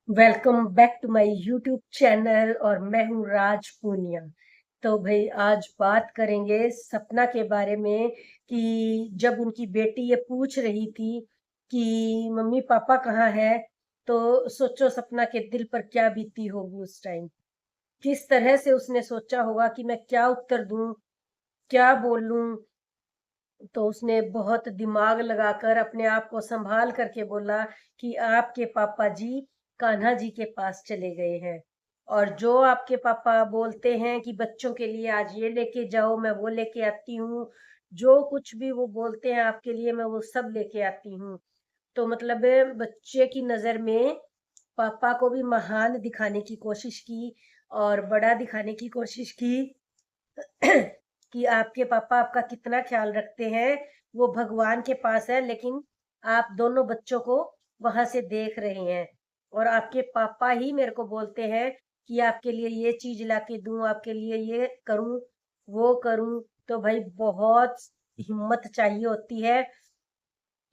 Welcome back to my YouTube channel और मैं हूँ राज पूनिया। तो भाई आज बात करेंगे सपना के बारे में कि जब उनकी बेटी ये पूछ रही थी कि मम्मी पापा कहाँ है, तो सोचो सपना के दिल पर क्या बीती होगी उस टाइम। किस तरह से उसने सोचा होगा कि मैं क्या उत्तर दूं, क्या बोलूं। तो उसने बहुत दिमाग लगाकर अपने आप को संभाल करके बोला कि आपके पापा जी कान्हा जी के पास चले गए हैं, और जो आपके पापा बोलते हैं कि बच्चों के लिए आज ये लेके जाओ मैं वो लेके आती हूँ, जो कुछ भी वो बोलते हैं आपके लिए मैं वो सब लेके आती हूँ। तो मतलब बच्चे की नजर में पापा को भी महान दिखाने की कोशिश की और बड़ा दिखाने की कोशिश की कि आपके पापा आपका कितना ख्याल रखते हैं, वो भगवान के पास है, लेकिन आप दोनों बच्चों को वहां से देख रहे हैं। और आपके पापा ही मेरे को बोलते हैं कि आपके लिए ये चीज ला के दूं, आपके लिए ये करूं, वो करूं। तो भाई बहुत हिम्मत चाहिए होती है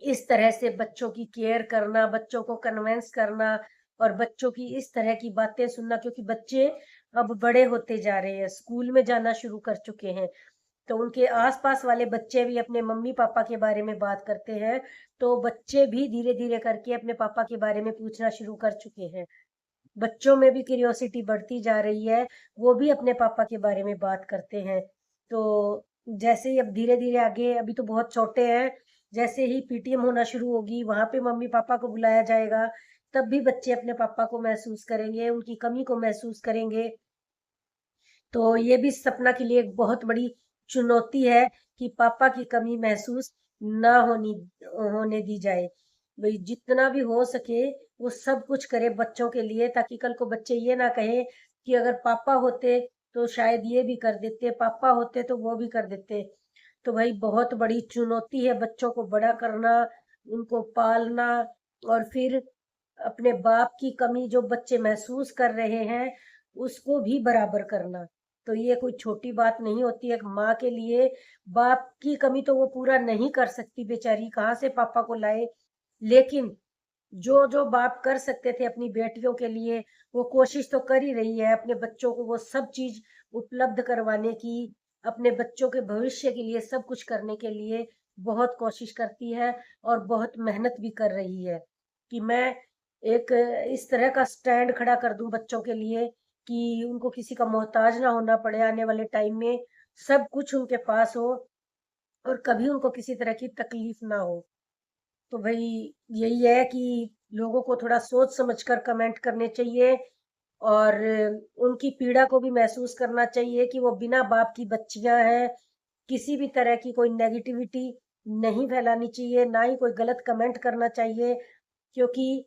इस तरह से बच्चों की केयर करना, बच्चों को कन्विंस करना और बच्चों की इस तरह की बातें सुनना, क्योंकि बच्चे अब बड़े होते जा रहे हैं, स्कूल में जाना शुरू कर चुके हैं। तो उनके आसपास वाले बच्चे भी अपने मम्मी पापा के बारे में बात करते हैं, तो बच्चे भी धीरे धीरे करके अपने पापा के बारे में पूछना शुरू कर चुके हैं। बच्चों में भी क्यूरियोसिटी बढ़ती जा रही है, वो भी अपने पापा के बारे में बात करते हैं। तो जैसे ही अब धीरे धीरे आगे, अभी तो बहुत छोटे हैं, जैसे ही पीटीएम होना शुरू होगी वहां पे मम्मी पापा को बुलाया जाएगा, तब भी बच्चे अपने पापा को महसूस करेंगे, उनकी कमी को महसूस करेंगे। तो ये भी सपना के लिए एक बहुत बड़ी चुनौती है कि पापा की कमी महसूस ना होने दी जाए। भाई जितना भी हो सके वो सब कुछ करे बच्चों के लिए, ताकि कल को बच्चे ये ना कहे कि अगर पापा होते तो शायद ये भी कर देते, पापा होते तो वो भी कर देते। तो भाई बहुत बड़ी चुनौती है बच्चों को बड़ा करना, उनको पालना, और फिर अपने बाप की कमी जो बच्चे महसूस कर रहे हैं उसको भी बराबर करना। तो ये कोई छोटी बात नहीं होती है एक माँ के लिए। बाप की कमी तो वो पूरा नहीं कर सकती बेचारी, कहाँ से पापा को लाए। लेकिन जो जो बाप कर सकते थे अपनी बेटियों के लिए, वो कोशिश तो कर ही रही है अपने बच्चों को वो सब चीज उपलब्ध करवाने की, अपने बच्चों के भविष्य के लिए सब कुछ करने के लिए बहुत कोशिश करती है और बहुत मेहनत भी कर रही है कि मैं एक इस तरह का स्टैंड खड़ा कर दूं बच्चों के लिए कि उनको किसी का मोहताज ना होना पड़े, आने वाले टाइम में सब कुछ उनके पास हो और कभी उनको किसी तरह की तकलीफ ना हो। तो भाई यही है कि लोगों को थोड़ा सोच समझकर कमेंट करने चाहिए, और उनकी पीड़ा को भी महसूस करना चाहिए कि वो बिना बाप की बच्चियां हैं। किसी भी तरह की कोई नेगेटिविटी नहीं फैलानी चाहिए, ना ही कोई गलत कमेंट करना चाहिए, क्योंकि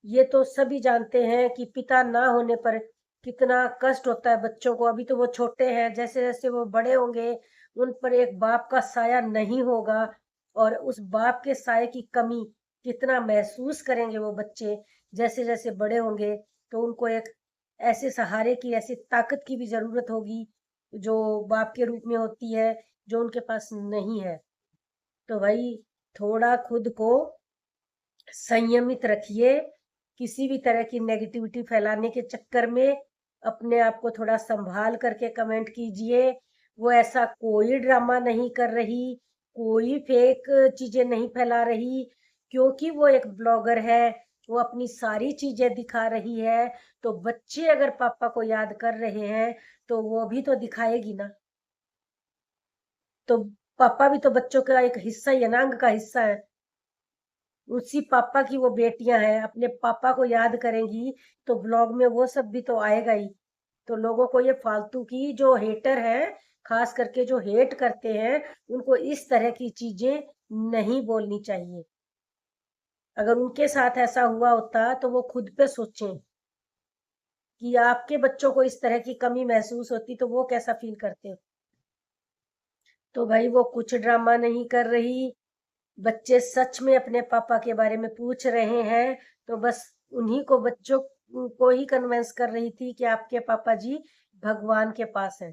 ये तो सभी जानते हैं कि पिता ना होने पर कितना कष्ट होता है बच्चों को। अभी तो वो छोटे हैं, जैसे जैसे वो बड़े होंगे उन पर एक बाप का साया नहीं होगा, और उस बाप के साये की कमी कितना महसूस करेंगे वो बच्चे जैसे जैसे बड़े होंगे। तो उनको एक ऐसे सहारे की, ऐसी ताकत की भी जरूरत होगी जो बाप के रूप में होती है, जो उनके पास नहीं है। तो भाई थोड़ा खुद को संयमित रखिए, किसी भी तरह की नेगेटिविटी फैलाने के चक्कर में अपने आप को थोड़ा संभाल करके कमेंट कीजिए। वो ऐसा कोई ड्रामा नहीं कर रही, कोई फेक चीजें नहीं फैला रही, क्योंकि वो एक ब्लॉगर है, वो अपनी सारी चीजें दिखा रही है। तो बच्चे अगर पापा को याद कर रहे हैं तो वो भी तो दिखाएगी ना। तो पापा भी तो बच्चों का एक हिस्सा ही है ना, अंग का हिस्सा है। उसी पापा की वो बेटियां हैं, अपने पापा को याद करेंगी तो ब्लॉग में वो सब भी तो आएगा ही। तो लोगों को ये फालतू की जो हेटर है, खास करके जो हेट करते हैं, उनको इस तरह की चीजें नहीं बोलनी चाहिए। अगर उनके साथ ऐसा हुआ होता तो वो खुद पे सोचें कि आपके बच्चों को इस तरह की कमी महसूस होती तो वो कैसा फील करते। तो भाई वो कुछ ड्रामा नहीं कर रही, बच्चे सच में अपने पापा के बारे में पूछ रहे हैं। तो बस उन्हीं को, बच्चों को ही कन्विंस कर रही थी कि आपके पापा जी भगवान के पास हैं।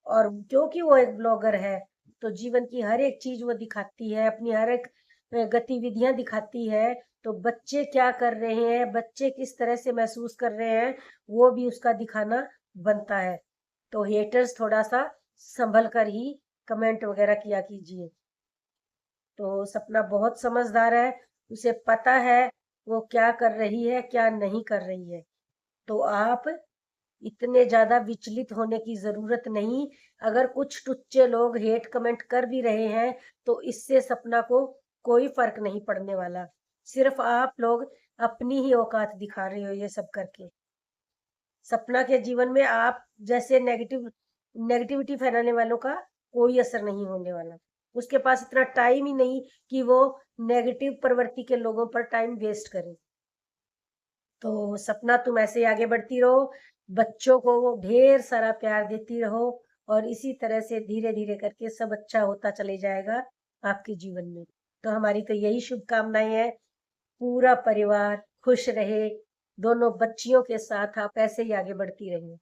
और क्योंकि वो एक ब्लॉगर है तो जीवन की हर एक चीज वो दिखाती है, अपनी हर एक गतिविधियां दिखाती है। तो बच्चे क्या कर रहे हैं, बच्चे किस तरह से महसूस कर रहे हैं, वो भी उसका दिखाना बनता है। तो हेटर्स थोड़ा सा संभल कर ही कमेंट वगैरह किया कीजिए। तो सपना बहुत समझदार है, उसे पता है वो क्या कर रही है, क्या नहीं कर रही है। तो आप इतने ज्यादा विचलित होने की जरूरत नहीं। अगर कुछ टुच्चे लोग हेट कमेंट कर भी रहे हैं तो इससे सपना को कोई फर्क नहीं पड़ने वाला। सिर्फ आप लोग अपनी ही औकात दिखा रहे हो ये सब करके। सपना के जीवन में आप जैसे नेगेटिविटी फैलाने वालों का कोई असर नहीं होने वाला। उसके पास इतना टाइम ही नहीं कि वो नेगेटिव प्रवृत्ति के लोगों पर टाइम वेस्ट करे। तो सपना तुम ऐसे ही आगे बढ़ती रहो, बच्चों को ढेर सारा प्यार देती रहो, और इसी तरह से धीरे धीरे करके सब अच्छा होता चले जाएगा आपके जीवन में। तो हमारी तो यही शुभकामनाएं है, पूरा परिवार खुश रहे, दोनों बच्चियों के साथ आप ऐसे ही आगे बढ़ती रहिए।